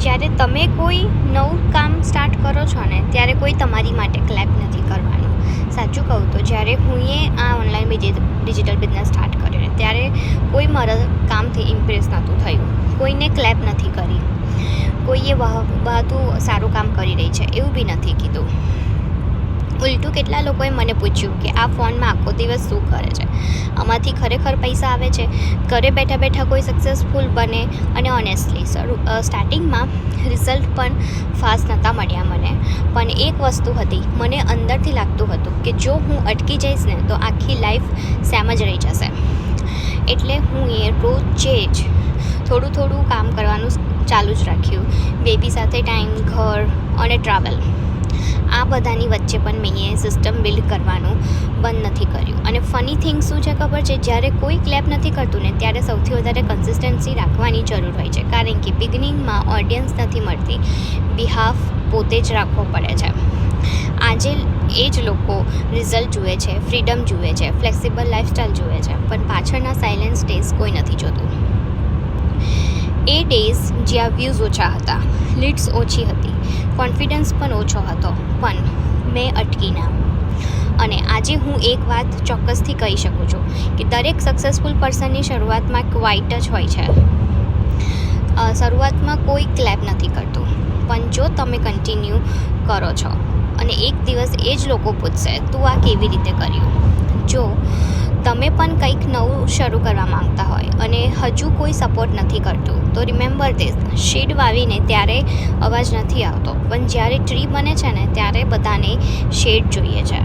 જ્યારે તમે કોઈ નવું કામ સ્ટાર્ટ કરો છો ને ત્યારે કોઈ તમારી માટે ક્લેપ નથી કરવાનું. સાચું કહું તો જ્યારે હું આ ઓનલાઈન ડિજિટલ બિઝનેસ સ્ટાર્ટ કર્યો ને ત્યારે કોઈ મારા કામથી ઇમ્પ્રેસ નહોતું થયું, કોઈને ક્લેપ નથી કરી, કોઈએ બહુ સારું કામ કરી રહી છે એવું બી નથી કીધું. ઉલટું કેટલા લોકોએ મને પૂછ્યું કે આ ફોનમાં આખો દિવસ શું કરે છે, આમાંથી ખરેખર પૈસા આવે છે, ઘરે બેઠા બેઠા કોઈ સક્સેસફુલ બને. અને ઓનેસ્ટલી સ્ટાર્ટિંગમાં રિઝલ્ટ પણ ફાસ્ટ નહોતા મળ્યા મને, પણ એક વસ્તુ હતી, મને અંદરથી લાગતું હતું કે જો હું અટકી જઈશ ને તો આખી લાઈફ સેમ જ રહી જશે. એટલે હું રોજે જ થોડું કામ કરવાનું ચાલુ જ રાખ્યું. બેબી સાથે ટાઈમ, ઘર અને ટ્રાવેલ, આ બધાની વચ્ચે પણ મેં સિસ્ટમ બિલ્ડ કરવાનું બંધ નથી કર્યું. અને ફની થિંગ શું છે ખબર છે, જ્યારે કોઈ ક્લેપ નથી કરતું ને ત્યારે સૌથી વધારે કન્સિસ્ટન્સી રાખવાની જરૂર હોય છે, કારણ કે બિગિનિંગમાં ઓડિયન્સ નથી મળતી, બિહાફ પોતે જ રાખવો પડે છે. આજે એ જ લોકો રિઝલ્ટ જુએ છે, ફ્રીડમ જુએ છે, ફ્લેક્સિબલ લાઈફસ્ટાઈલ જુએ છે, પણ પાછળના સાયલેન્સ ડેઝ કોઈ નથી જોતું. એ ડેઝ જ્યાં વ્યૂઝ ઓછા હતા, લીડ્સ ઓછી હતી, કોન્ફિડન્સ પણ ઓછો હતો, પણ મેં અટકી ના. અને આજે હું એક વાત ચોક્કસથી કહી શકું છું કે દરેક સક્સેસફુલ પર્સનની શરૂઆતમાં ક્વાઇટ જ હોય છે. શરૂઆતમાં કોઈ ક્લેપ નથી કરતું, પણ જો તમે કન્ટિન્યુ કરો છો અને એક દિવસ એ જ લોકો પૂછશે તું આ કેવી રીતે કર્યું. જો તમે પણ કંઈક નવું શરૂ કરવા માંગતા હોય અને હજુ કોઈ સપોર્ટ નથી કરતું તો રિમેમ્બર ધીસ, શીડ વાવીને ત્યારે અવાજ નથી આવતો, પણ જ્યારે ટ્રી બને છે ને ત્યારે બધાને શેડ જોઈએ છે.